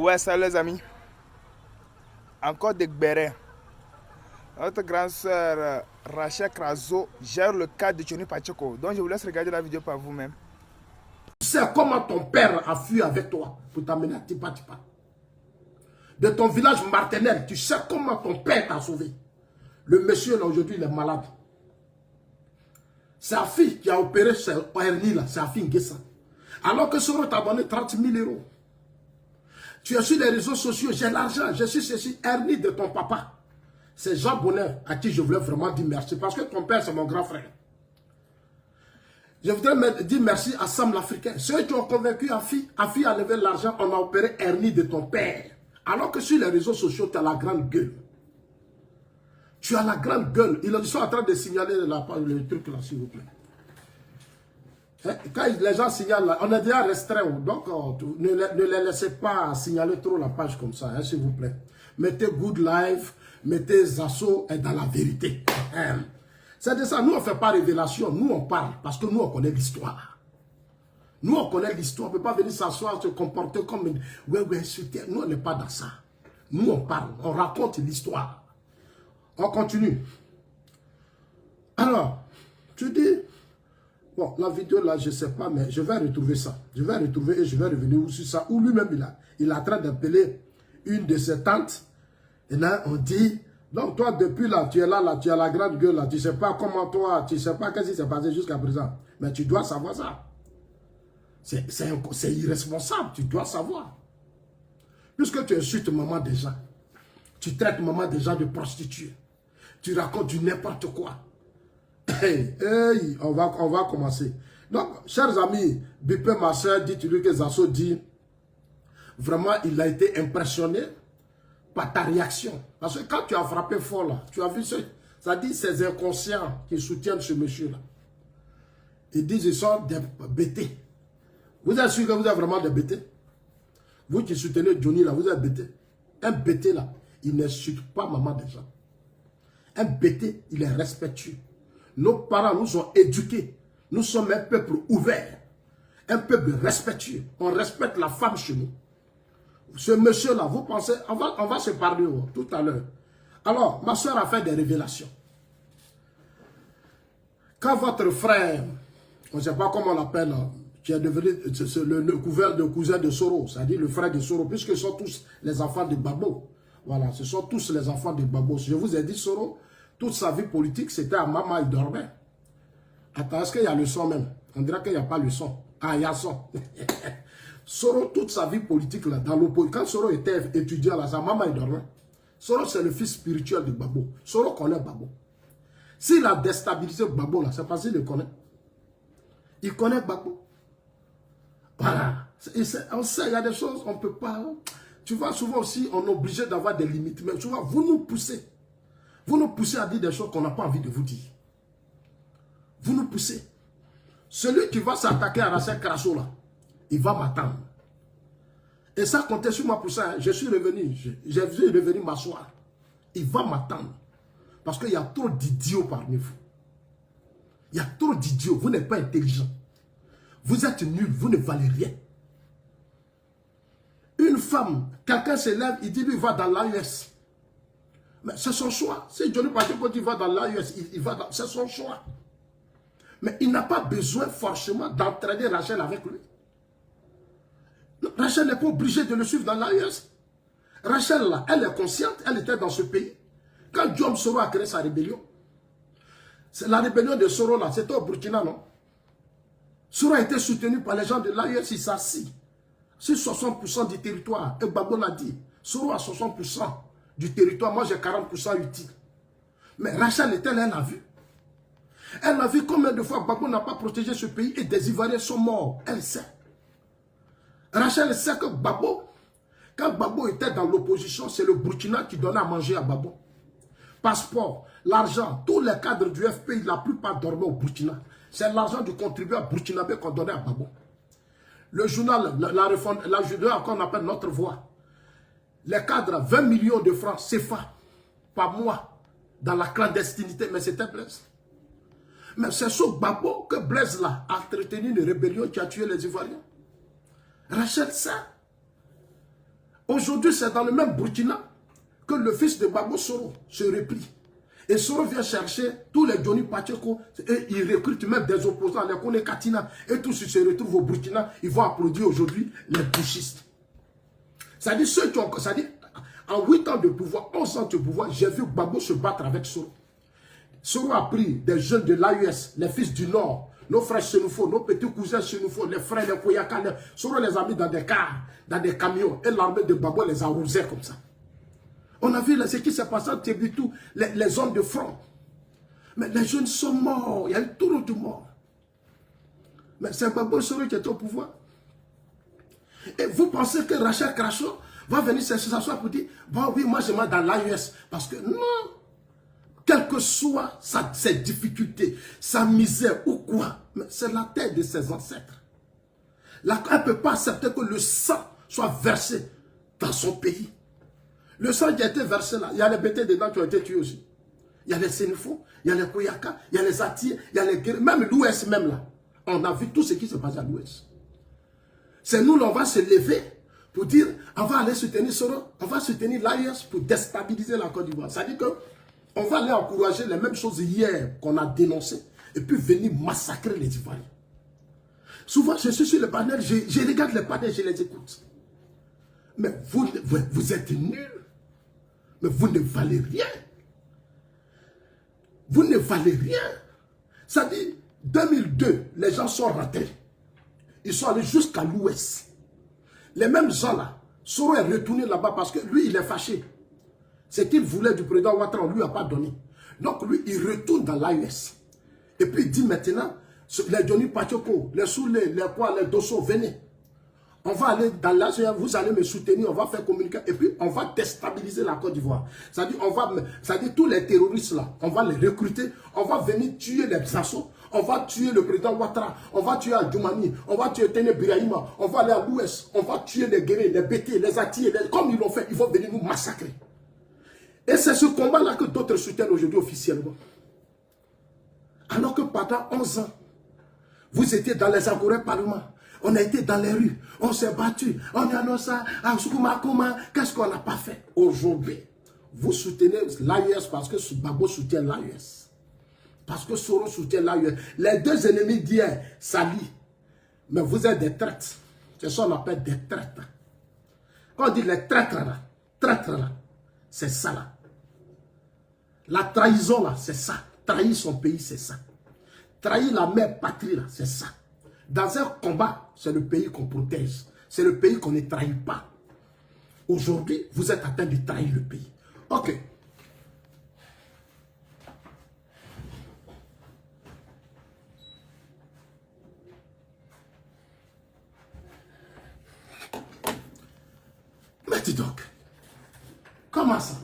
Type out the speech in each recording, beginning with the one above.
Ouais, salut les amis. Encore des bérets. Notre grande sœur Rachel Krazo gère le cas de Tchoni Pachoko. Donc je vous laisse regarder la vidéo par vous-même. Tu sais comment ton père a fui avec toi pour t'amener à Tipa Tipa. De ton village Martinel, tu sais comment ton père t'a sauvé. Le monsieur là aujourd'hui il est malade. Sa fille qui a opéré ce hernie là, sa fille Nguessa. Alors que Soro t'a donné 30 000 euros. Tu es sur les réseaux sociaux, j'ai l'argent, je suis ceci, hernie de ton papa. C'est Jean Bonheur à qui je voulais vraiment dire merci. Parce que ton père c'est mon grand frère. Je voudrais dire merci à Sam l'Africain. Ceux qui ont convaincu Afi à lever l'argent, on a opéré hernie de ton père. Alors que sur les réseaux sociaux, tu as la grande gueule. Tu as la grande gueule. Ils sont en train de signaler le truc là, s'il vous plaît. Quand les gens signalent là, on est déjà restreint. Donc, ne les laissez pas signaler trop la page comme ça, s'il vous plaît. Mettez Good Life, mettez Zasso et dans la vérité. C'est de ça, nous on ne fait pas révélation, nous on parle, parce que nous on connaît l'histoire. Nous on connaît l'histoire, on ne peut pas venir s'asseoir, se comporter comme une... Nous on n'est pas dans ça. Nous on parle, on raconte l'histoire. On continue. Alors, tu dis, bon, la vidéo là, je ne sais pas, mais je vais retrouver ça. Je vais retrouver et je vais revenir sur ça. Ou lui-même, il est en train d'appeler une de ses tantes. Et là, on dit... Donc toi, depuis là, tu es là, tu as la grande gueule là, tu ne sais pas comment toi, tu ne sais pas qu'est-ce qui s'est passé jusqu'à présent. Mais tu dois savoir ça. C'est irresponsable, tu dois savoir. Puisque tu insultes maman des gens, tu traites maman des gens de prostituées, tu racontes du n'importe quoi. Hey, on va commencer. Donc, chers amis, Bipé, ma soeur, dites-lui que Zasso dit, vraiment, il a été impressionné par ta réaction. Parce que quand tu as frappé fort là, tu as vu ça dit ces inconscients qui soutiennent ce monsieur-là. Ils disent ils sont des bêtés. Vous êtes sûr que vous êtes vraiment des bêtés? Vous qui soutenez Johnny là, vous êtes bêtés. Un bêté là, il n'insulte pas maman des gens. Un bêté, il est respectueux. Nos parents nous ont éduqués. Nous sommes un peuple ouvert. Un peuple respectueux. On respecte la femme chez nous. Ce monsieur-là, vous pensez, on va se parler tout à l'heure. Alors, ma soeur a fait des révélations. Quand votre frère, on ne sait pas comment on l'appelle, qui est devenu le cousin de Soro, c'est-à-dire le frère de Soro, puisque ce sont tous les enfants de Gbagbo. Voilà, ce sont tous les enfants de Gbagbo. Je vous ai dit, Soro, toute sa vie politique, c'était à Mama, il dormait. Attends, est-ce qu'il y a le son même? On dirait qu'il n'y a pas le son. Ah, il y a le son. Soro, toute sa vie politique, là, dans l'opposition, quand Soro était étudiant, là, sa maman, il dormait. Soro, c'est le fils spirituel de Gbagbo. Soro connaît Gbagbo. S'il a déstabilisé Gbagbo, là, c'est parce qu'il le connaît. Il connaît Gbagbo. Voilà. On sait, il y a des choses, on ne peut pas... Tu vois, souvent aussi, on est obligé d'avoir des limites. Mais tu vois, vous nous poussez. Vous nous poussez à dire des choses qu'on n'a pas envie de vous dire. Vous nous poussez. Celui qui va s'attaquer à Rachel Krazo, là, il va m'attendre. Et ça, comptez sur moi pour ça. Je suis revenu. J'ai vu revenir m'asseoir. Il va m'attendre. Parce qu'il y a trop d'idiots parmi vous. Il y a trop d'idiots. Vous n'êtes pas intelligents. Vous êtes nuls. Vous ne valez rien. Une femme, quelqu'un se lève, il dit lui, il va dans l'AES. Mais c'est son choix. Si Johnny Pachoko dit il va dans l'AES, c'est son choix. Mais il n'a pas besoin forcément d'entraîner Rachel avec lui. Rachel n'est pas obligée de le suivre dans l'AES. Rachel, là, elle est consciente, elle était dans ce pays. Quand John Soro a créé sa rébellion, la rébellion de Soro, là, c'était au Burkina, non? Soro a été soutenu par les gens de l'AES, il s'assit. C'est 60% du territoire. Et Gbagbo l'a dit. Soro a 60% du territoire, moi j'ai 40% utile. Mais Rachel, elle a vu. Elle a vu combien de fois Gbagbo n'a pas protégé ce pays et des Ivoiriens sont morts. Elle sait. Rachel sait que Gbagbo, quand Gbagbo était dans l'opposition, c'est le Burkina qui donnait à manger à Gbagbo. Passeport, l'argent, tous les cadres du FPI, la plupart dormaient au Burkina. C'est l'argent du contribuable burkinabé qu'on donnait à Gbagbo. Le journal, la journal qu'on appelle Notre Voix, les cadres, 20 millions de francs CFA par mois dans la clandestinité, mais c'était Blaise. Mais c'est sur Gbagbo que Blaise là, a entretenu une rébellion qui a tué les Ivoiriens. Rachel sait. Aujourd'hui, c'est dans le même Burkina que le fils de Gbagbo Soro se replie. Et Soro vient chercher tous les Johnny Pacheco et il recrute même des opposants, les Kone Katina, et tous ils se retrouvent au Burkina, ils vont applaudir aujourd'hui les bouchistes. C'est-à-dire ceux qui ont... C'est-à-dire, en 8 ans de pouvoir, 11 ans de pouvoir, j'ai vu Gbagbo se battre avec Soro. Soro a pris des jeunes de l'AUS, les fils du Nord, nos frères Chenufo, nos petits cousins Chenufo, les frères de Koyaka, Soro les a mis dans des cars, dans des camions, et l'armée de Gbagbo les a arrosés comme ça. On a vu ce qui s'est passé à Tébitou, les hommes de front. Mais les jeunes sont morts, il y a eu tout de morts. Mais c'est Gbagbo Soro qui est au pouvoir. Et vous pensez que Rachel Crasso va venir s'asseoir pour dire, bon oui, moi je mets dans l'AUS. Parce que non, quelle que soit ses difficultés, sa misère ou quoi, c'est la terre de ses ancêtres. Elle ne peut pas accepter que le sang soit versé dans son pays. Le sang qui a été versé là, il y a les bêtés dedans qui ont été tués aussi. Il y a les Sénifo, il y a les Koyaka, il y a les Ati, il y a les Guerres, même l'Ouest même là. On a vu tout ce qui se passe à l'Ouest. C'est nous, là, on va se lever pour dire, on va aller soutenir Soro, on va soutenir l'AIS pour déstabiliser la Côte d'Ivoire. C'est-à-dire qu'on va aller encourager les mêmes choses hier qu'on a dénoncées et puis venir massacrer les Ivoiriens. Souvent, je suis sur le panel, je regarde les panels, je les écoute. Mais vous êtes nuls. Mais vous ne valez rien. Vous ne valez rien. Ça dit, 2002, les gens sont rentrés. Ils sont allés jusqu'à l'ouest. Les mêmes gens là, Soro est retourné là-bas parce que lui, il est fâché. Ce qu'il voulait du président Ouattara, on ne lui a pas donné. Donc lui, il retourne dans l'AUS. Et puis il dit maintenant, les Johnny Pacheco, les Soulé, les quoi, les Dosso, venez. On va aller dans l'Asie, vous allez me soutenir, on va faire communiquer, et puis on va déstabiliser la Côte d'Ivoire. C'est-à-dire tous les terroristes là, on va les recruter, on va venir tuer les assauts, on va tuer le président Ouattara, on va tuer Adjoumani, on va tuer Tene Birahima, on va aller à l'Ouest, on va tuer les guerriers, les bêtés, les attiers, comme ils l'ont fait, ils vont venir nous massacrer. Et c'est ce combat-là que d'autres soutiennent aujourd'hui officiellement. Alors que pendant 11 ans, vous étiez dans les agorés parlements. On a été dans les rues, on s'est battu, on a annoncé à Soukumakoma, qu'est-ce qu'on n'a pas fait? Aujourd'hui, vous soutenez l'AUS parce que Gbagbo soutient l'AUS. Parce que Soro soutient l'AUS. Les deux ennemis d'hier s'allient. Mais vous êtes des traîtres. C'est ça qu'on appelle des traîtres. Quand on dit les traîtres là, c'est ça là. La trahison là, c'est ça. Trahir son pays, c'est ça. Trahir la mère patrie là, c'est ça. Dans un combat, c'est le pays qu'on protège. C'est le pays qu'on ne trahit pas. Aujourd'hui, vous êtes en train de trahir le pays. Ok. Mais dis donc, comment ça?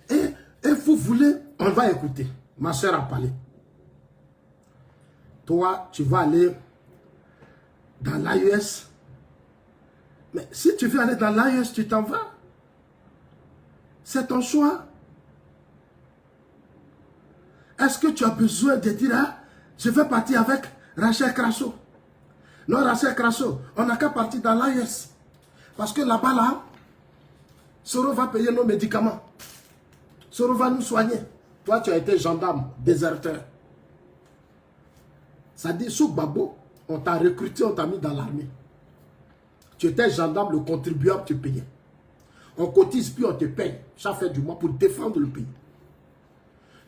Et vous voulez, on va écouter. Ma soeur a parlé. Toi, tu vas aller dans l'AUS. Mais si tu veux aller dans l'AUS, tu t'en vas. C'est ton choix. Est-ce que tu as besoin de dire, ah, je vais partir avec Rachel Crasso? Non, Rachel Crasso, on n'a qu'à partir dans l'AUS. Parce que là-bas, là, Soro va payer nos médicaments. Soro va nous soigner. Toi, tu as été gendarme, déserteur. Ça dit, sous Gbagbo, on t'a recruté, on t'a mis dans l'armée. Tu étais gendarme, le contribuable, tu payais. On cotise, puis on te paye chaque fin du mois pour défendre le pays.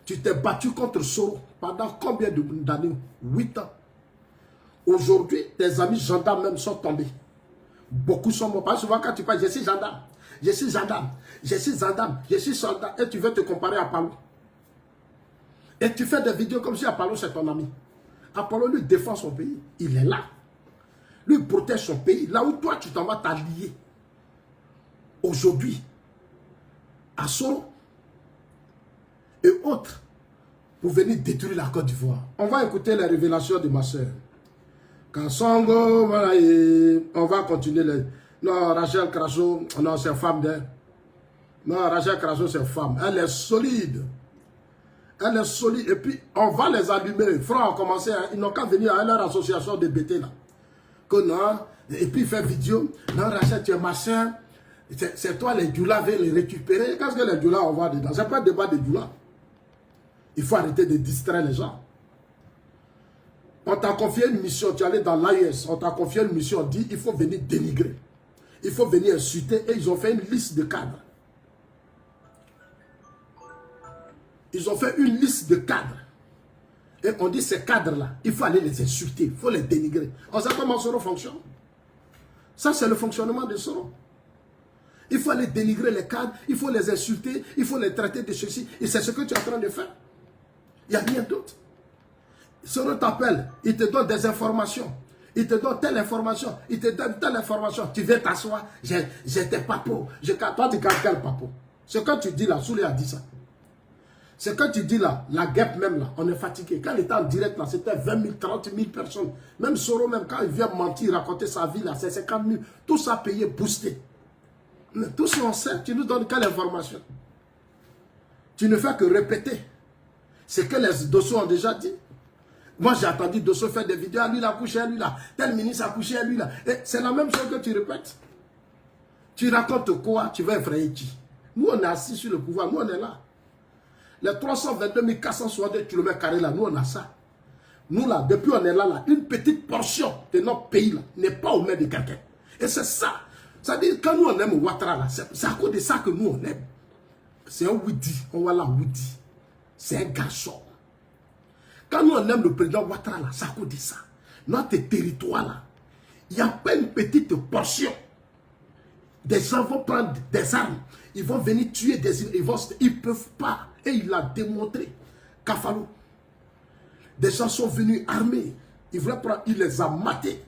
Tu t'es battu contre Soro pendant combien d'années? 8 ans. Aujourd'hui, tes amis gendarmes même sont tombés. Beaucoup sont morts. Parce que souvent, quand tu parles, je suis gendarme, je suis gendarme, je suis gendarme, je suis soldat, et tu veux te comparer à Apollo. Et tu fais des vidéos comme si Apollo c'est ton ami. Apollo lui défend son pays. Il est là. Lui protège son pays. Là où toi tu t'en vas t'allier. Aujourd'hui, à Soro et autres, pour venir détruire la Côte d'Ivoire. On va écouter les révélations de ma soeur. Kassongo, voilà, on va continuer. Non, Rachel Crasso, non, c'est femme d'elle. Non, Rachel Crasso, c'est femme. Elle est solide. Elle est solide. Et puis, on va les allumer. Les frères ont commencé, ils n'ont qu'à venir à leur association de BT là. Que non, et puis faire vidéo. Non, Rachel, tu es ma soeur. C'est toi, les doulas, veulent les récupérer. Qu'est-ce que les doulas, on va dedans? C'est pas le débat des doulas. Il faut arrêter de distraire les gens. On t'a confié une mission, tu es allé dans l'AIS, on t'a confié une mission, on dit il faut venir dénigrer. Il faut venir insulter et ils ont fait une liste de cadres. Ils ont fait une liste de cadres. Et on dit ces cadres-là, il faut aller les insulter, il faut les dénigrer. On sait comment Soro fonctionne. Ça, c'est le fonctionnement de Soro. Il faut aller dénigrer les cadres, il faut les insulter, il faut les traiter de ceci. Et c'est ce que tu es en train de faire. Il n'y a rien d'autre. Soro t'appelle, il te donne des informations. Il te donne telle information, il te donne telle information. Tu viens t'asseoir, j'étais papo. Toi, tu gardes quel papo? Ce que tu dis là, Soulé a dit ça. Ce que tu dis là, la guêpe même là, on est fatigué. Quand il était en direct là, c'était 20 000, 30 000 personnes. Même Soro, même quand il vient mentir, raconter sa vie là, c'est 50 000. Tout ça payé, boosté. Mais tout ce qu'on sait, tu nous donnes quelle information? Tu ne fais que répéter ce que les dossiers ont déjà dit. Moi, j'ai attendu Dosso faire des vidéos. Lui, il a couché, lui, là. Tel ministre a couché, lui, là. C'est la même chose que tu répètes. Tu racontes quoi? Tu vas effrayer qui? Nous, on est assis sur le pouvoir. Nous, on est là. Les 322 462 km², là, nous, on a ça. Nous, là, depuis on est là, là, une petite portion de notre pays, là, n'est pas aux mains de quelqu'un. Et c'est ça. Ça veut dire, quand nous, on aime Ouattara, là, c'est à cause de ça que nous, on aime. C'est un Woody. On voit là, Woody. C'est un garçon. Quand nous on aime le président Ouattara, là, ça cause de ça. Notre territoire, là, il n'y a pas une petite portion. Des gens vont prendre des armes. Ils vont venir tuer des... Ils ne peuvent pas. Et il l'a démontré. Kafalo. Des gens sont venus armés. Il voulait prendre... Il les a matés.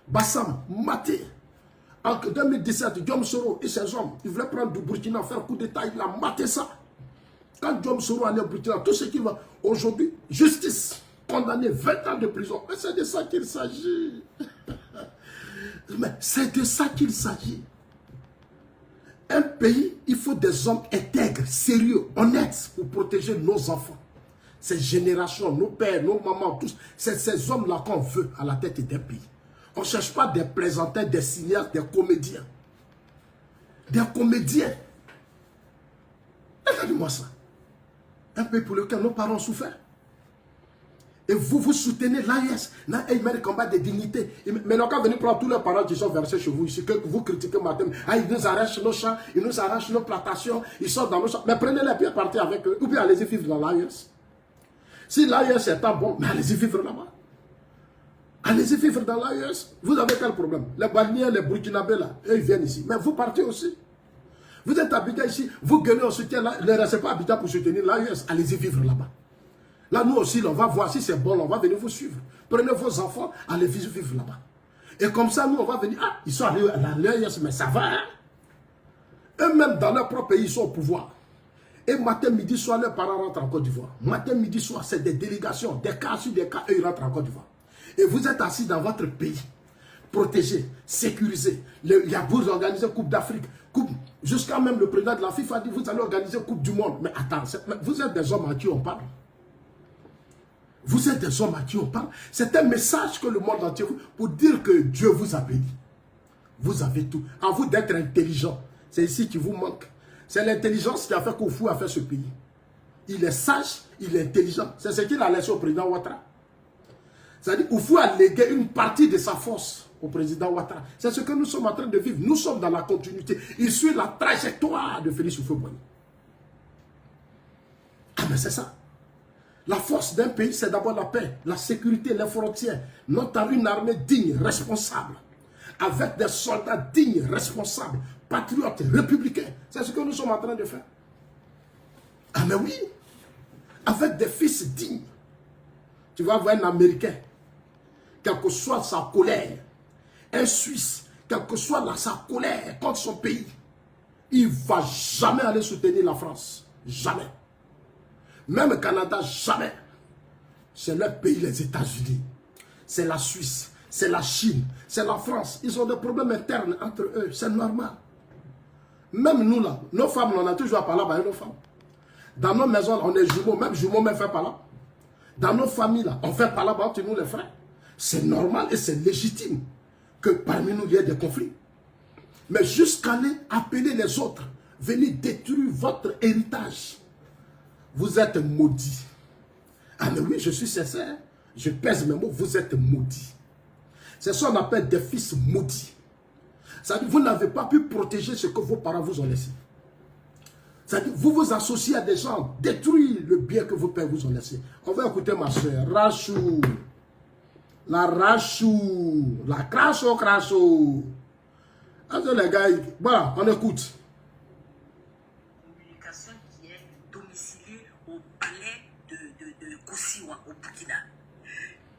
Bassam, maté. En 2017, Diom Soro et ses hommes, ils voulaient prendre du Burkina, faire un coup d'état. Il a maté ça. Quand Diom Soro allait au Burkina, tout ce qu'il va... Aujourd'hui, justice, condamné 20 ans de prison. Mais c'est de ça qu'il s'agit. Mais c'est de ça qu'il s'agit. Un pays, il faut des hommes intègres, sérieux, honnêtes pour protéger nos enfants. Ces générations, nos pères, nos mamans, tous. C'est ces hommes-là qu'on veut à la tête d'un pays. On ne cherche pas des présenteurs, des cinéastes, des comédiens. Des comédiens. Regardez-moi ça. Un pays pour lequel nos parents ont souffert. Et vous, vous soutenez l'AIS. Ils mènent le combat de dignité. Mais quand venez prendre tous les parents qui sont versés chez vous ici, que vous critiquez matin, ils nous arrachent nos champs, ils nous arrachent nos plantations, ils sortent dans nos champs. Mais prenez-les puis partez avec eux. Ou bien allez-y vivre dans l'AIS. Si l'AIS est pas bon, mais allez-y vivre là-bas. Allez-y vivre dans l'AIS. Vous avez quel problème? Les Balniens, les Burkinabés là, eux, ils viennent ici. Mais vous partez aussi. Vous êtes habité ici, vous gueulez au soutien là, ne restez pas habitant pour soutenir l'AIS. Allez-y vivre là-bas. Là, nous aussi, on va voir si c'est bon, on va venir vous suivre. Prenez vos enfants, allez vivre là-bas. Et comme ça, nous, on va venir. Ah, ils sont allés à l'AIS, mais ça va. Hein? Eux-mêmes, dans leur propre pays, ils sont au pouvoir. Et matin, midi, soir, leurs parents rentrent en Côte d'Ivoire. Matin, midi, soir, c'est des délégations, des cas sur des cas, eux, ils rentrent en Côte d'Ivoire. Et vous êtes assis dans votre pays, protégé, sécurisé. Il y a vous organisez Coupe d'Afrique, jusqu'à même le président de la FIFA dit vous allez organiser Coupe du Monde. Mais attends, vous êtes des hommes à qui on parle. Vous êtes des hommes à qui on parle. C'est un message que le monde entier pour dire que Dieu vous a béni. Vous avez tout. À vous d'être intelligent. C'est ici qui vous manque. C'est l'intelligence qui a fait qu'Oufou a fait ce pays. Il est sage, il est intelligent. C'est ce qu'il a laissé au président Ouattara. C'est-à-dire qu'Oufou a légué une partie de sa force au président Ouattara. C'est ce que nous sommes en train de vivre. Nous sommes dans la continuité. Il suit la trajectoire de Félix Houphouët-Boigny. Ah mais c'est ça. La force d'un pays, c'est d'abord la paix, la sécurité, les frontières. Notre une armée digne, responsable. Avec des soldats dignes, responsables, patriotes, républicains. C'est ce que nous sommes en train de faire. Ah mais oui. Avec des fils dignes. Tu vas voir un Américain, quelle que soit sa colère, un Suisse, quelle que soit sa colère contre son pays, il ne va jamais aller soutenir la France. Jamais. Même le Canada, jamais. C'est leur pays, les États-Unis. C'est la Suisse, c'est la Chine, c'est la France. Ils ont des problèmes internes entre eux, c'est normal. Même nous là, nos femmes, on a toujours à parler avec nos femmes. Dans nos maisons, on est jumeaux, même jumeaux, même fait par là. Dans nos familles, là, on fait par là-bas entre nous les frères. C'est normal et c'est légitime que parmi nous, il y ait des conflits. Mais jusqu'à aller appeler les autres, venir détruire votre héritage. Vous êtes maudits. Ah mais oui, je suis sincère. Je pèse mes mots, vous êtes maudits. C'est ça qu'on appelle des fils maudits. C'est-à-dire vous n'avez pas pu protéger ce que vos parents vous ont laissé. C'est-à-dire vous vous associez à des gens, détruire le bien que vos pères vous ont laissé. On va écouter ma soeur, Rachou. La Rachou. La Crasso, Crasso. Alors les gars, voilà, on écoute. Communication qui est domiciliée au palais de Koussiwa, au Burkina.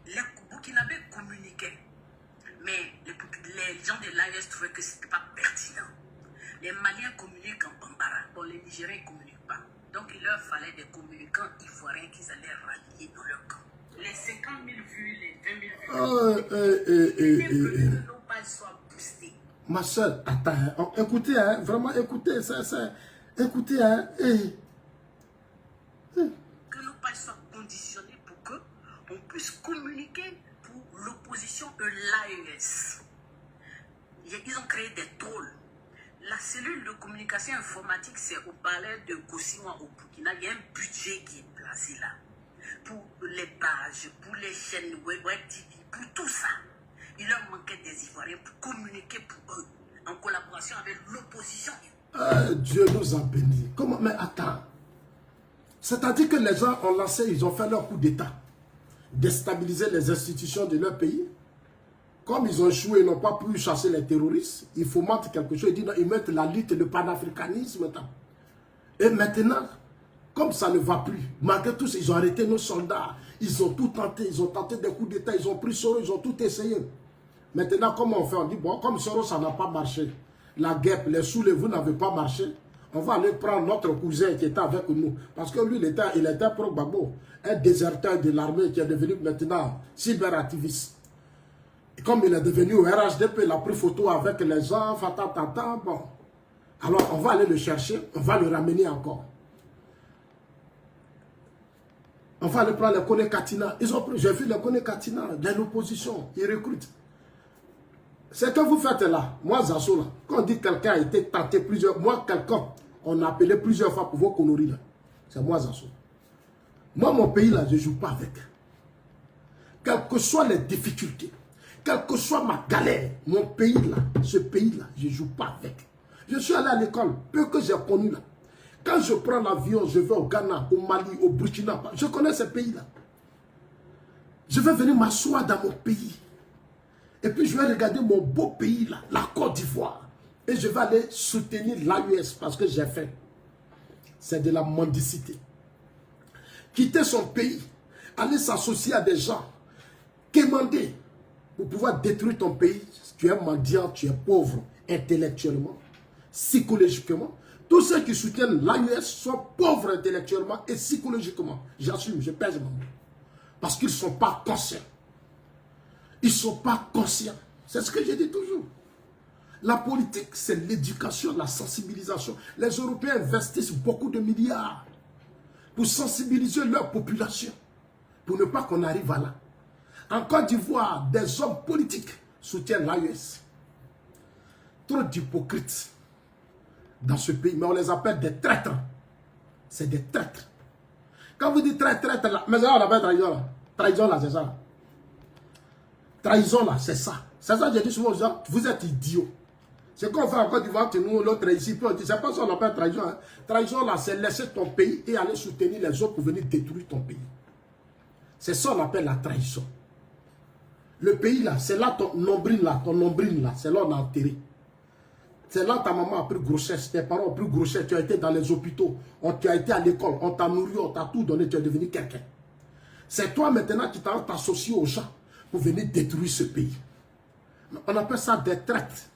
Les Burkinabés communiquaient, mais les gens de l'AES trouvaient que ce n'était pas pertinent. Les Maliens communiquent en Bambara, bon, les Nigériens ne communiquent pas. Donc il leur fallait des communicants ivoiriens qu'ils allaient rallier dans leur camp. Les 50 000 vues, les 20 000 vues, que nos pages soient boostées. Ma soeur, attends, écoutez, hein, vraiment écoutez, écoutez, hein, Que nos pages soient conditionnées pour qu'on puisse communiquer pour l'opposition de l'AES. Ils ont créé des trolls. La cellule de communication informatique, c'est au palais de Koussiwa au Burkina. Il y a un budget qui est placé là. Pour les pages, pour les chaînes web TV, pour tout ça. Il leur manquait des Ivoiriens pour communiquer pour eux, en collaboration avec l'opposition. Dieu nous a bénis. Comment? Mais attends. C'est-à-dire que les gens ont lancé, ils ont fait leur coup d'État. Déstabiliser les institutions de leur pays. Comme ils ont échoué, ils n'ont pas pu chasser les terroristes, il faut mettre quelque chose. Ils mettent la lutte, le panafricanisme. Et maintenant, comme ça ne va plus, malgré tout, ils ont arrêté nos soldats. Ils ont tout tenté, ils ont tenté des coups d'État, ils ont pris Soros, ils ont tout essayé. Maintenant, comment on fait? On dit, bon, comme Soros, ça n'a pas marché. La guêpe, les soulèvements n'avaient pas marché. On va aller prendre notre cousin qui était avec nous. Parce que lui, il était pro-Gbagbo. Un déserteur de l'armée qui est devenu maintenant cyberactiviste. Et comme il est devenu au RHDP, il a pris photo avec les gens, bon. Alors, on va aller le chercher, on va le ramener encore. On va aller prendre les Kone Katina. J'ai vu les Kone Katina de l'opposition, ils recrutent. C'est que vous faites là, moi Zasso là, quand on dit quelqu'un a été tenté plusieurs, moi quelqu'un, on a appelé plusieurs fois pour vos conneries là. C'est moi Zasso. Moi mon pays là, je ne joue pas avec. Quelles que soient les difficultés, quelle que soit ma galère, mon pays là, ce pays là, je ne joue pas avec. Je suis allé à l'école, peu que j'ai connu là. Quand je prends l'avion, je vais au Ghana, au Mali, au Burkina, je connais ces pays là. Je vais venir m'asseoir dans mon pays. Et puis je vais regarder mon beau pays là, la Côte d'Ivoire. Et je vais aller soutenir l'AES parce que j'ai faim. C'est de la mendicité. Quitter son pays, aller s'associer à des gens, quémander pour pouvoir détruire ton pays. Tu es mendiant, tu es pauvre intellectuellement, psychologiquement. Tous ceux qui soutiennent l'AES sont pauvres intellectuellement et psychologiquement. J'assume, je pèse mon mot. Parce qu'ils ne sont pas conscients. Ils ne sont pas conscients. C'est ce que je dis toujours. La politique, c'est l'éducation, la sensibilisation. Les Européens investissent beaucoup de milliards pour sensibiliser leur population, pour ne pas qu'on arrive à là. En Côte d'Ivoire, des hommes politiques soutiennent l'AES. Trop d'hypocrites dans ce pays, mais on les appelle des traîtres. C'est des traîtres. Quand vous dites traître, là, mais ça, on appelle trahison là. Trahison là, c'est ça. Là. Trahison là, c'est ça. C'est ça que je dis souvent aux gens, vous êtes idiots. C'est qu'on fait en Côte d'Ivoire, nous, l'autre ici, puis on dit, c'est pas ça qu'on appelle trahison. Hein. Trahison là, c'est laisser ton pays et aller soutenir les autres pour venir détruire ton pays. C'est ça qu'on appelle la trahison. Le pays là, c'est là ton nombril là, c'est là on a enterré. C'est là ta maman a pris grossesse, tes parents ont pris grossesse, tu as été dans les hôpitaux, tu as été à l'école, on t'a nourri, on t'a tout donné, tu es devenu quelqu'un. C'est toi maintenant qui t'associes aux gens pour venir détruire ce pays. On appelle ça des traites,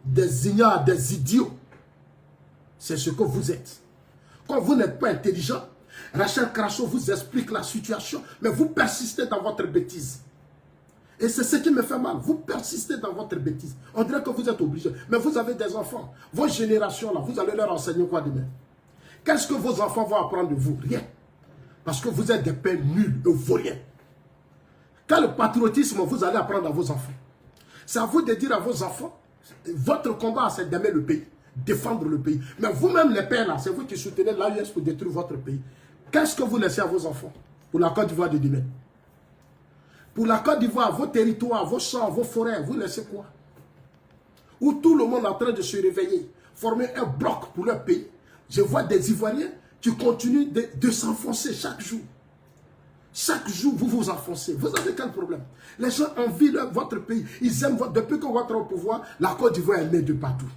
des ignorants, des idiots. C'est ce que vous êtes. Quand vous n'êtes pas intelligent, Rachel Crasso vous explique la situation, mais vous persistez dans votre bêtise. Et c'est ce qui me fait mal. Vous persistez dans votre bêtise. On dirait que vous êtes obligé. Mais vous avez des enfants. Vos générations là, vous allez leur enseigner quoi demain? Qu'est-ce que vos enfants vont apprendre de vous? Rien. Parce que vous êtes des pères nuls, vauriens. Quel patriotisme vous allez apprendre à vos enfants? C'est à vous de dire à vos enfants, Votre combat, c'est d'aimer le pays, défendre le pays. Mais vous-même, les pères, là, c'est vous qui soutenez l'AES pour détruire votre pays. Qu'est-ce que vous laissez à vos enfants pour la Côte d'Ivoire de demain? Pour la Côte d'Ivoire, vos territoires, vos champs, vos forêts, vous laissez quoi? Où tout le monde est en train de se réveiller, former un bloc pour leur pays. Je vois des Ivoiriens qui continuent de s'enfoncer chaque jour. Chaque jour, vous vous enfoncez. Vous avez quel problème? Les gens envient votre pays. Ils aiment depuis que vous êtes au pouvoir, la Côte d'Ivoire est née de partout.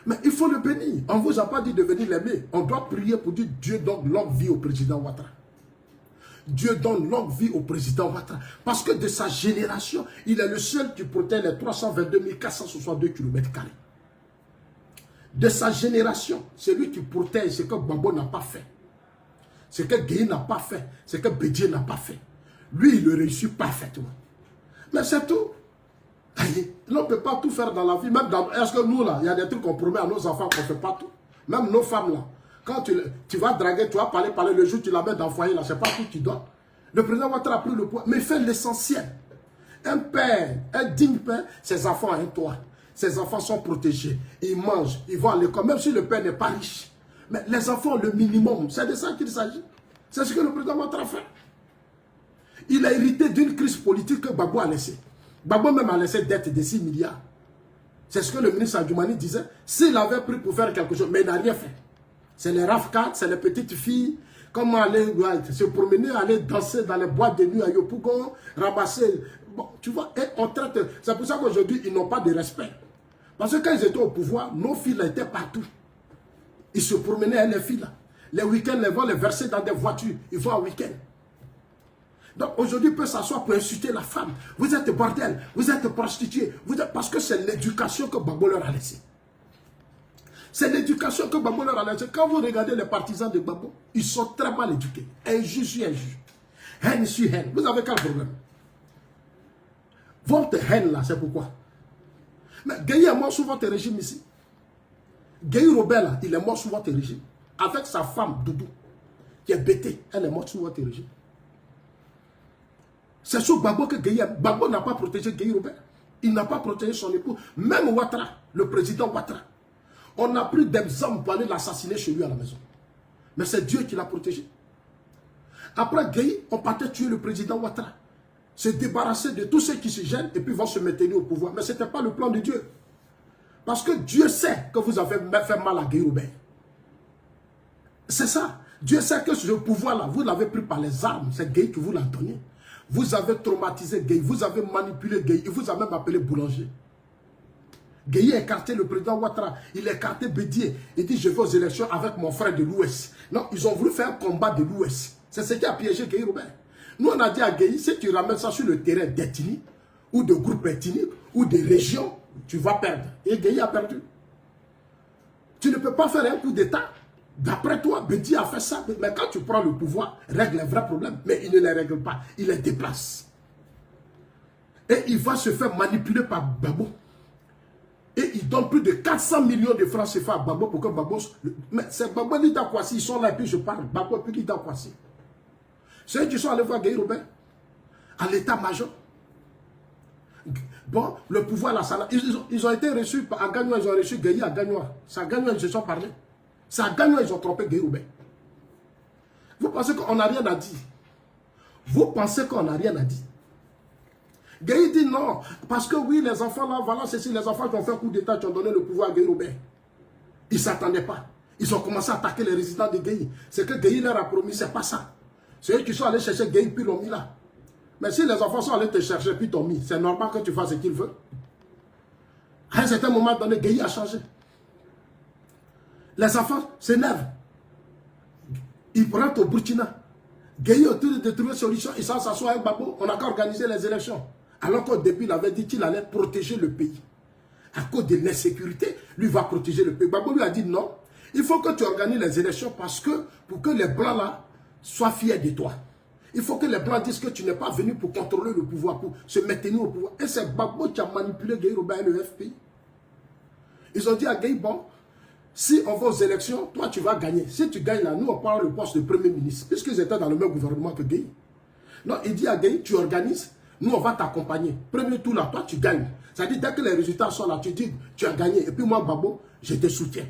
Mais il faut le bénir. On ne vous a pas dit de venir l'aimer. On doit prier pour dire Dieu donne longue vie au président Ouattara. Dieu donne longue vie au président Ouattara. Parce que de sa génération, il est le seul qui protège les 322 462 km². De sa génération, c'est lui qui protège ce que Gbagbo n'a pas fait. Ce que Gueye n'a pas fait. Ce que Bédié n'a pas fait. Lui, il le réussit parfaitement. Mais c'est tout. On ne peut pas tout faire dans la vie. Même est-ce que nous, là, il y a des trucs qu'on promet à nos enfants qu'on ne fait pas tout. Même nos femmes, là. Quand tu vas draguer, tu vas parler, le jour où tu la mets dans le foyer, là, c'est pas tout qui doit. Le président Ouattara a pris le poids, mais il fait l'essentiel. Un père, un digne père, ses enfants ont un toit. Ses enfants sont protégés. Ils mangent, ils vont à l'école, même si le père n'est pas riche. Mais les enfants ont le minimum. C'est de ça qu'il s'agit. C'est ce que le président Ouattara fait. Il a hérité d'une crise politique que Gbagbo a laissée. Gbagbo même a laissé dette de 6 milliards. C'est ce que le ministre Adjoumani disait. S'il avait pris pour faire quelque chose, mais il n'a rien fait. C'est les RAF4, c'est les petites filles. Comment aller se promener, aller danser dans les boîtes de nuit à Yopougon, ramasser. Bon, tu vois, et on traite. C'est pour ça qu'aujourd'hui, ils n'ont pas de respect. Parce que quand ils étaient au pouvoir, nos filles là, étaient partout. Ils se promenaient avec les filles là. Les week-ends, ils vont les verser dans des voitures. Ils vont en week-end. Donc aujourd'hui, il peut s'asseoir pour insulter la femme. Vous êtes bordel, vous êtes prostituée. Parce que c'est l'éducation que Gbagbo leur a laissée. C'est l'éducation que Gbagbo leur a laissée. Quand vous regardez les partisans de Gbagbo, ils sont très mal éduqués. Injuste sur injuste. Haine sur haine. Vous avez quel problème? Votre haine là, c'est pourquoi? Mais Gueye est mort sous votre régime ici. Gueye Robert là, il est mort sous votre régime. Avec sa femme, Doudou, qui est bêtée. Elle est morte sous votre régime. C'est sous Gbagbo que Gbagbo n'a pas protégé Gueye Robert. Il n'a pas protégé son époux. Même Ouattara, le président Ouattara. On a pris des hommes pour aller l'assassiner chez lui à la maison. Mais c'est Dieu qui l'a protégé. Après Gueye, on partait tuer le président Ouattara. Se débarrasser de tous ceux qui se gênent et puis vont se maintenir au pouvoir. Mais ce n'était pas le plan de Dieu. Parce que Dieu sait que vous avez fait mal à Gueye Robert. C'est ça. Dieu sait que ce pouvoir-là, vous l'avez pris par les armes. C'est Gueye qui vous l'a donné. Vous avez traumatisé Gueye. Vous avez manipulé Gueye. Il vous a même appelé boulanger. Gueye a écarté le président Ouattara. Il a écarté Bédié. Il dit, je vais aux élections avec mon frère de l'Ouest. Non, ils ont voulu faire un combat de l'Ouest. C'est ce qui a piégé Gueye Robert. Nous, on a dit à Gueye, si tu ramènes ça sur le terrain d'ethnie, ou de groupe ethnique, ou de région, tu vas perdre. Et Gueye a perdu. Tu ne peux pas faire un coup d'État. D'après toi, Bédié a fait ça. Mais quand tu prends le pouvoir, règle les vrais problèmes. Mais il ne les règle pas. Il les déplace. Et il va se faire manipuler par Gbagbo. Et il donne plus de 400 millions de francs CFA à Gbagbo pour que Gbagbo... Mais c'est Gbagbo Lida Kwasi. Ils sont là et puis je parle. Gbagbo et puis Lida Kwasi. C'est eux qui sont allés voir Gueye Robert à l'état-major. Bon, le pouvoir là, ça, ils ont été reçus à Gagnois, ils ont reçu Gueye à Gagnois. C'est à Gagnois ils se sont parlé. C'est à Gagnois ils ont trompé Gueye Robert. Vous pensez qu'on n'a rien à dire? Vous pensez qu'on n'a rien à dire? Gueye dit non, parce que oui, les enfants là, voilà, c'est si les enfants qui ont fait un coup d'état, qui ont donné le pouvoir à Gueye Robert. Ils ne s'attendaient pas. Ils ont commencé à attaquer les résidents de Gueye. C'est que Gueye leur a promis, c'est pas ça. C'est eux qui sont allés chercher Gueye puis l'ont mis là. Mais si les enfants sont allés te chercher puis t'ont mis, c'est normal que tu fasses ce qu'ils veulent. À un certain moment donné, Gueye a changé. Les enfants s'énervent. Ils rentrent au Burkina. Gueye, autour de trouver une solution, ils s'en s'assoient avec Gbagbo. On n'a qu'à organiser les élections. Alors qu'au début, il avait dit qu'il allait protéger le pays. À cause de l'insécurité, lui va protéger le pays. Gbagbo lui a dit non. Il faut que tu organises les élections parce que, pour que les Blancs là, sois fier de toi. Il faut que les Blancs disent que tu n'es pas venu pour contrôler le pouvoir, pour se maintenir au pouvoir. Et c'est Gbagbo qui a manipulé Gueye Robert et le FPI. Ils ont dit à Gueye, bon, si on va aux élections, toi tu vas gagner. Si tu gagnes là, nous on prend le poste de Premier ministre, puisqu'ils étaient dans le même gouvernement que Gueye. Non, il dit à Gueye, tu organises, Nous, on va t'accompagner. Premier tour là, toi, tu gagnes. C'est-à-dire, dès que les résultats sont là, tu dis, tu as gagné. Et puis moi, Gbagbo, je te soutiens.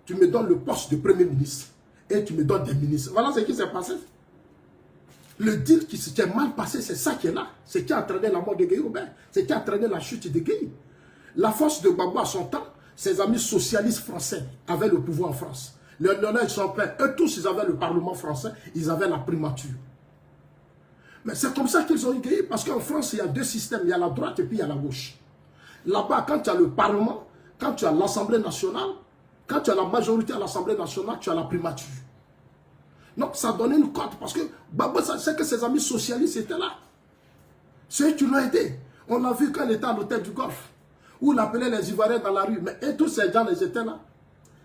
Tu me donnes le poste de Premier ministre. Et tu me donnes des ministres. Voilà ce qui s'est passé. Le deal qui s'était mal passé, c'est ça qui est là. C'est qui a entraîné la mort de Gueye Robert. C'est qui a entraîné la chute de Gueye. La force de Gbagbo à son temps, ses amis socialistes français avaient le pouvoir en France. Le Lionel Jospin, eux tous, ils avaient le Parlement français, ils avaient la primature. Mais c'est comme ça qu'ils ont eu Gueye, parce qu'en France, il y a deux systèmes. Il y a la droite et puis il y a la gauche. Là-bas, quand tu as le Parlement, quand tu as l'Assemblée nationale, quand tu as la majorité à l'Assemblée nationale, tu as la primature. Donc, ça donnait une cote, parce que Gbagbo, c'est que ses amis socialistes étaient là. C'est eux qui l'ont aidé. On l'a vu quand il était à l'hôtel du Golfe, où il appelait les Ivoiriens dans la rue. Mais et tous ces gens, ils étaient là.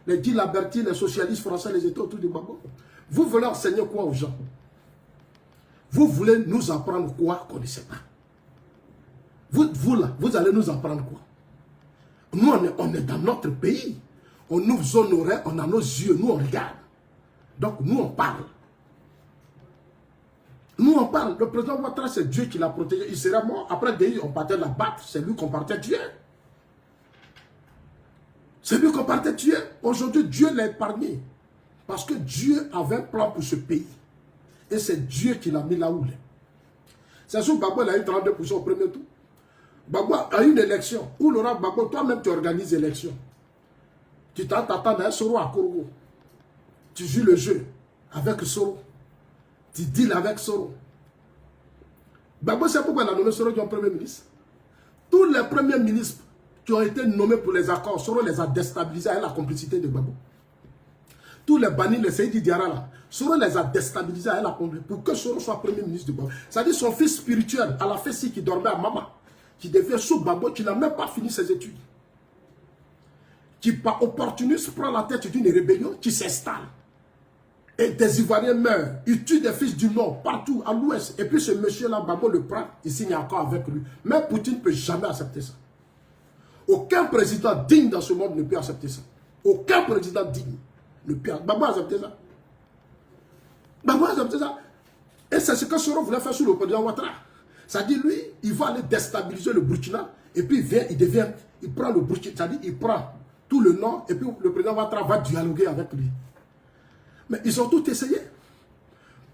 Les Guy Laberty, les socialistes français, ils étaient autour de Gbagbo. Vous voulez enseigner quoi aux gens? Vous voulez nous apprendre quoi qu'on ne sait pas? Vous là, vous allez nous apprendre quoi? Nous, on est dans notre pays. On nous honorait, on a nos yeux, nous on regarde. Donc nous on parle. Nous on parle. Le président Ouattara, c'est Dieu qui l'a protégé. Il serait mort. Après Gueye, on partait la battre. C'est lui qu'on partait tuer. C'est lui qu'on partait tuer. Aujourd'hui, Dieu l'a épargné. Parce que Dieu avait un plan pour ce pays. Et c'est Dieu qui l'a mis là où il est. C'est sûr que Gbagbo a eu 32% au premier tour. Gbagbo a eu une élection. Où Laurent Gbagbo, toi-même tu organises l'élection. Tu t'attends à un Soro à Korogo. Tu joues le jeu avec Soro. Tu deals avec Soro. Gbagbo, c'est pourquoi il a nommé Soro comme premier ministre. Tous les premiers ministres qui ont été nommés pour les accords, Soro les a déstabilisés avec la complicité de Gbagbo. Tous les bannis, les Seydi Diarra là, Soro les a déstabilisés avec la complicité pour que Soro soit premier ministre de Gbagbo. C'est-à-dire son fils spirituel, à la Fessi qui dormait à Mama, qui devient sous Gbagbo, qui n'a même pas fini ses études. Qui par opportuniste prend la tête d'une rébellion, qui s'installe. Et des Ivoiriens meurent. Il tue des fils du Nord, partout, à l'Ouest. Et puis ce monsieur-là, Gbagbo le prend, il signe encore avec lui. Mais Poutine ne peut jamais accepter ça. Aucun président digne dans ce monde ne peut accepter ça. Aucun président digne ne peut. Gbagbo a accepté ça. Gbagbo a accepté ça. Et c'est ce que Soro voulait faire sur le président Ouattara. C'est-à-dire, lui, il va aller déstabiliser le Burkina. Et puis il prend le Burkina. C'est-à-dire, il prend tout le Nord. Et puis le président Ouattara va dialoguer avec lui. Mais ils ont tout essayé.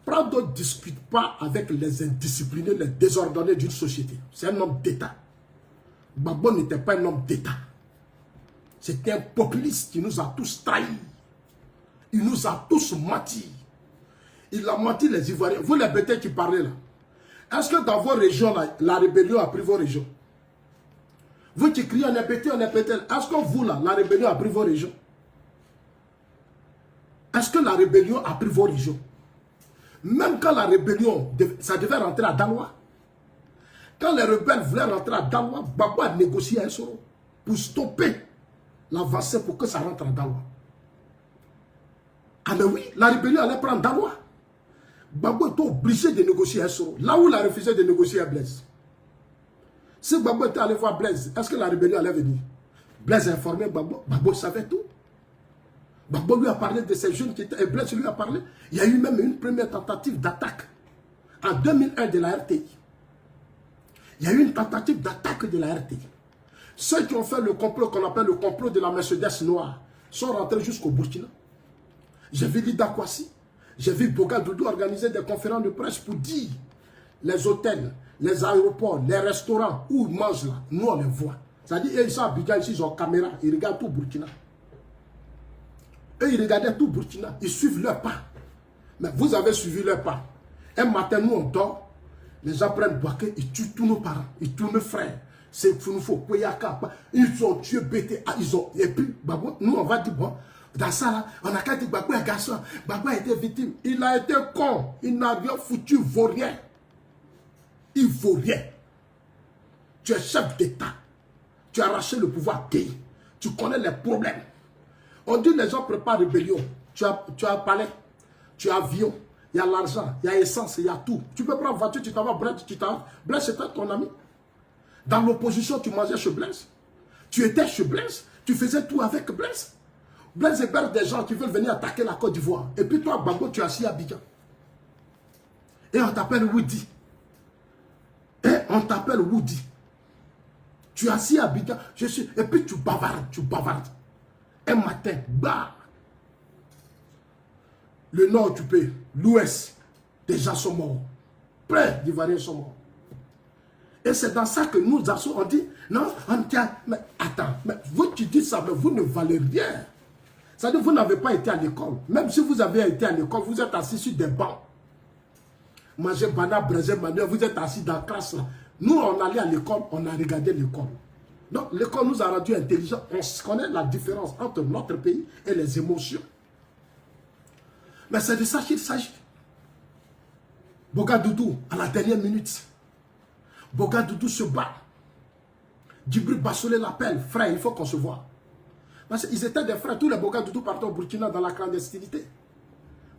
Prado ne discute pas avec les indisciplinés, les désordonnés d'une société. C'est un homme d'État. Gbagbo n'était pas un homme d'État. C'était un populiste qui nous a tous trahis. Il nous a tous menti. Il a menti les Ivoiriens. Vous les bêtés qui parlez là. Est-ce que dans vos régions, là, la rébellion a pris vos régions? Vous qui criez, on est pété, on est pété. Est-ce que vous là, la rébellion a pris vos régions? Est-ce que la rébellion a pris vos régions? Même quand la rébellion, ça devait rentrer à Daloa. Quand les rebelles voulaient rentrer à Daloa, Gbagbo a négocié un Soro pour stopper l'avancée pour que ça rentre à Daloa. Ah mais oui, la rébellion allait prendre Daloa. Gbagbo était obligé de négocier un Soro. Là où il a refusé de négocier un Blaise. Si Gbagbo était allé voir Blaise, est-ce que la rébellion allait venir? Blaise a informé Gbagbo. Gbagbo savait tout. Gbagbo lui a parlé de ces jeunes qui étaient... Et Blaise lui a parlé. Il y a eu même une première tentative d'attaque en 2001 de la RTI. Il y a eu une tentative d'attaque de la RTI. Ceux qui ont fait le complot qu'on appelle le complot de la Mercedes noire sont rentrés jusqu'au Burkina. J'ai vu Lida Kwasi. J'ai vu Boga Doudou organiser des conférences de presse pour dire les hôtels, les aéroports, les restaurants où ils mangent là, nous on les voit. C'est-à-dire, ils sont à Abidjan, ici, ils ont caméra, ils regardent tout Burkina. Eux, ils regardaient tout Burkina, ils suivent leur pas. Mais vous avez suivi leur pas. Un matin, nous, on dort, les gens prennent Boaké, ils tuent tous nos parents, ils tuent nos frères. C'est Funufo, Koyaka, ils ont tué BT, ils ont... Et puis, nous, on va dire, bon, dans ça, là, on a qu'à dire, Gbagbo est garçon, Gbagbo a été victime. Il a été con, il n'a rien foutu, il vaut rien. Il vaut rien. Tu es chef d'État. Tu as arraché le pouvoir à Gueye. Tu connais les problèmes. On dit les gens préparent rébellion. Tu as palais, tu as avion, il y a l'argent, il y a essence, il y a tout. Tu peux prendre voiture, tu t'en vas, Blaise, c'était ton ami. Dans l'opposition, tu mangeais chez Blaise. Tu étais chez Blaise. Tu faisais tout avec Blaise. Blaise héberge des gens qui veulent venir attaquer la Côte d'Ivoire. Et puis toi, Gbagbo, tu es assis à Abidjan. Et on t'appelle Woody. Et on t'appelle Woody. Tu es assis à Abidjan, et puis tu bavardes. Un matin, bah. Le nord, tu peux. L'ouest, des gens sont morts. Plein d'Ivoiriens sont morts. Et c'est dans ça que nous, on dit, non, on tient, mais attends, mais vous, tu dis ça, mais vous ne valez rien. C'est-à-dire, vous n'avez pas été à l'école. Même si vous avez été à l'école, vous êtes assis sur des bancs. Manger banane, braisé, manuel, vous êtes assis dans la classe là. Nous, on allait à l'école, on a regardé l'école. Donc, l'école nous a rendu intelligents. On connaît la différence entre notre pays et les émotions. Mais c'est de ça qu'il s'agit. Bogadoudou, à la dernière minute. Bogadoudou se bat. Djibril Bassolé l'appelle. Frère, il faut qu'on se voit. Parce qu'ils étaient des frères. Tous les Bogadoudou partaient au Burkina dans la clandestinité.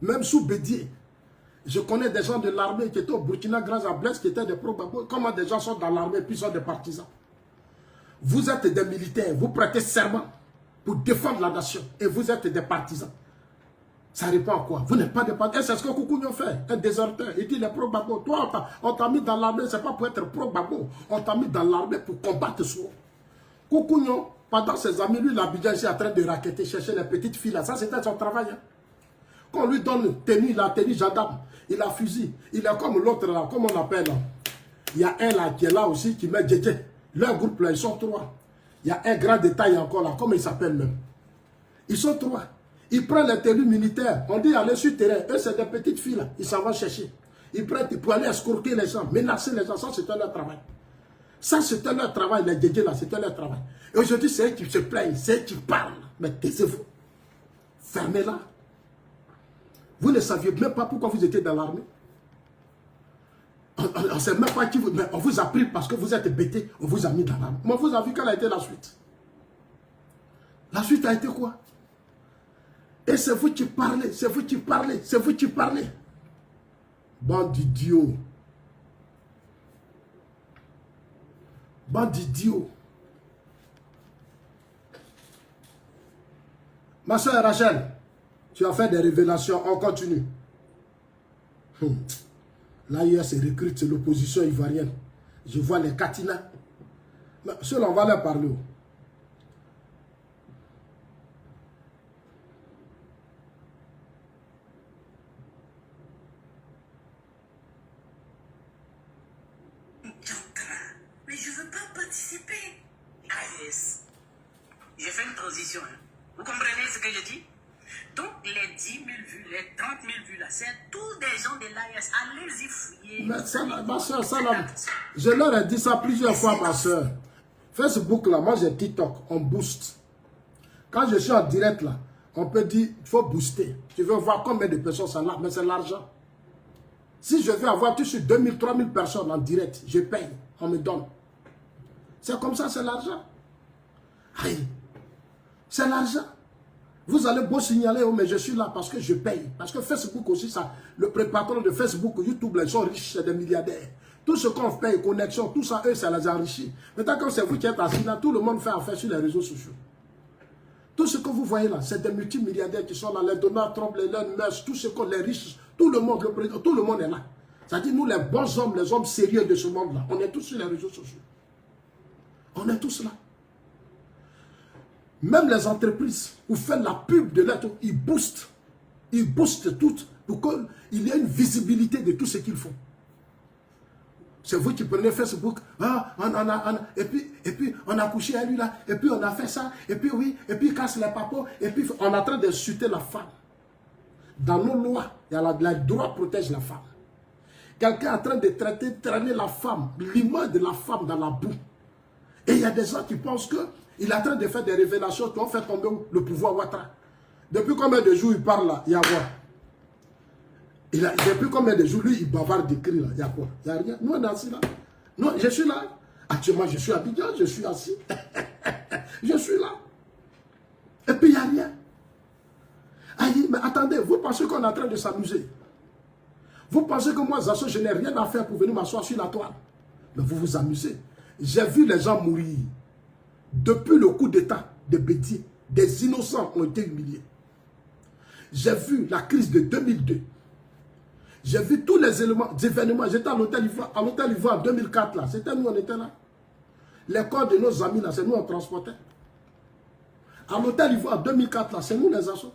Même sous Bédier. Je connais des gens de l'armée qui étaient au Burkina grâce à Blaise, qui étaient des pro-Gbagbo. Comment des gens sont dans l'armée puis sont des partisans. Vous êtes des militaires. Vous prêtez serment pour défendre la nation. Et vous êtes des partisans. Ça répond à quoi? Vous n'êtes pas des partisans. Et c'est ce que Koukounion fait. Un déserteur. Il dit les pro-Gbagbo. Toi, on t'a mis dans l'armée. Ce n'est pas pour être pro-Gbagbo. On t'a mis dans l'armée pour combattre soi. Koukounion, pendant ses amis, lui, l'Abidjan, il est en train de raqueter, chercher les petites filles là. Ça, c'était son travail. Hein. Quand on lui donne tenue, il a tenue gendarme. Il a fusil. Il est comme l'autre là. Comment on appelle là? Il y a un là qui est là aussi qui met Djedje. Leur groupe là, ils sont trois. Il y a un grand détail encore là. Comment il s'appelle même? Ils sont trois. Ils prennent les tenues militaires. On dit aller sur le terrain. Eux, c'est des petites filles là. Ils s'en vont chercher. Ils prennent pour aller escorter les gens, menacer les gens. Ça, c'était leur travail. Ça, c'était leur travail. Les Djedje là, c'était leur travail. Et aujourd'hui, c'est eux qui se plaignent. C'est eux qui parlent. Mais taisez-vous. Fermez-la. Vous ne saviez même pas pourquoi vous étiez dans l'armée. On ne sait même pas qui vous... Mais on vous a pris parce que vous êtes bêtés. On vous a mis dans l'armée. Mais on vous a vu quelle a été la suite. La suite a été quoi? Et c'est vous qui parlez. C'est vous qui parlez. C'est vous qui parlez. Bande d'idiots. Bande d'idiots. Ma soeur Rachel, tu as fait des révélations, on continue. L'AIS recrute l'opposition ivoirienne. Je vois les Katina. Ceux-là, on va leur parler. Mais je ne veux pas participer. AIS. J'ai fait une transition. Hein. Vous comprenez ce que je dis? Donc, les 10 000 vues, les 30 000 vues, là, c'est tous des gens de l'AIS. Allez-y fouiller. Mais ça, ma soeur, ça, là, je leur ai dit ça plusieurs fois, ma soeur. Facebook, là, moi, j'ai TikTok, on booste. Quand je suis en direct, là, on peut dire, il faut booster. Tu veux voir combien de personnes sont là, mais c'est l'argent. Si je veux avoir tout sur 2000, 3000 personnes en direct, je paye, on me donne. C'est comme ça, c'est l'argent. Aïe, c'est l'argent. Vous allez beau signaler, oh, mais je suis là parce que je paye. Parce que Facebook aussi, ça, le patron de Facebook, YouTube, ils sont riches, c'est des milliardaires. Tout ce qu'on paye, connexion, tout ça, eux, ça les enrichit. Maintenant, quand c'est vous qui êtes assis là, tout le monde fait affaire sur les réseaux sociaux. Tout ce que vous voyez là, c'est des multimilliardaires qui sont là, les Donald Trump, les Elon Musk, tout ce qu'on, les riches, tout le monde, le président, tout le monde est là. C'est-à-dire, nous, les bons hommes, les hommes sérieux de ce monde-là, on est tous sur les réseaux sociaux. On est tous là. Même les entreprises, vous faites la pub de l'être, ils boostent toutes pour qu'il y ait une visibilité de tout ce qu'ils font. C'est vous qui prenez Facebook, ah, et puis on a couché à lui là, et puis on a fait ça, et puis oui, et puis casse les papos, et puis on est en train d'insulter la femme. Dans nos lois, il y a le droit protège la femme. Quelqu'un est en train de traîner la femme, l'image de la femme dans la boue. Et il y a des gens qui pensent qu'il est en train de faire des révélations qui ont fait tomber le pouvoir Ouattara. Depuis combien de jours il parle là? Il y a quoi? Depuis combien de jours, lui, il bavarde d'écrit là? Il y a quoi? Il n'y a rien. Nous, on est assis là. Non, je suis là. Actuellement, je suis à Abidjan, je suis assis. Je suis là. Et puis, il n'y a rien. Aïe, mais attendez, vous pensez qu'on est en train de s'amuser? Vous pensez que moi, Zasso, je n'ai rien à faire pour venir m'asseoir sur la toile? Mais vous vous amusez. J'ai vu les gens mourir. Depuis le coup d'État de Bédier, des innocents ont été humiliés. J'ai vu la crise de 2002. J'ai vu tous les événements. J'étais à l'hôtel Ivoire en 2004 là. C'était nous, on était là. Les corps de nos amis là, c'est nous on transportait. À l'hôtel Ivoire en 2004 là, c'est nous les assauts.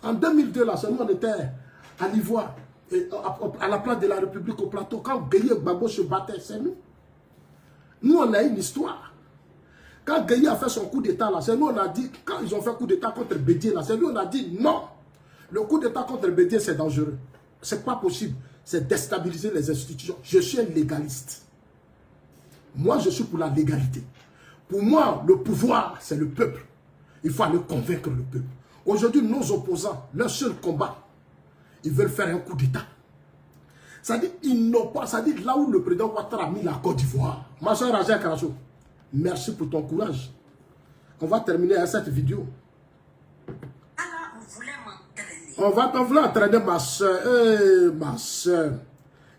En 2002 là, c'est nous on était à l'Ivoire, à la place de la République au plateau. Quand Gueye Gbagbo se battait, c'est nous. Nous on a une histoire. Quand Gueye a fait son coup d'état là, c'est nous on a dit, quand ils ont fait coup d'état contre Bédié là, c'est nous on a dit non. Le coup d'état contre Bédié c'est dangereux. C'est pas possible. C'est déstabiliser les institutions. Je suis un légaliste. Moi, je suis pour la légalité. Pour moi, le pouvoir, c'est le peuple. Il faut aller convaincre le peuple. Aujourd'hui, nos opposants, leur seul combat, ils veulent faire un coup d'État. C'est-à-dire, ils n'ont pas, c'est-à-dire là où le président Ouattara a mis la Côte d'Ivoire. Ma soeur Raja Karacho, merci pour ton courage. On va terminer avec cette vidéo. Alors, on voulait m'entraîner. On va entraîner ma soeur. Ma soeur.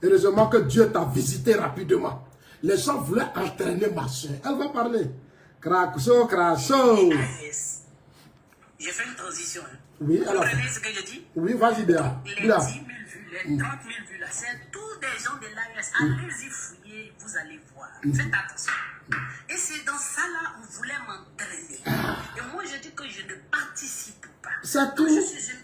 Heureusement que Dieu t'a visité rapidement. Les gens voulaient entraîner ma soeur. Elle va parler. Crasso, crasso. J'ai fait une transition. Hein. Oui, vous alors. comprenez ce que je dis? Oui, vas-y, bien. Les 10 000 vues, les 30 000 vues, là, c'est tous des gens de l'ARS. Allez-y fouiller, vous allez voir. Faites attention. Et c'est dans ça là, on voulait m'entraîner. Et moi, je dis que je ne participe pas. C'est Donc, tout. je suis une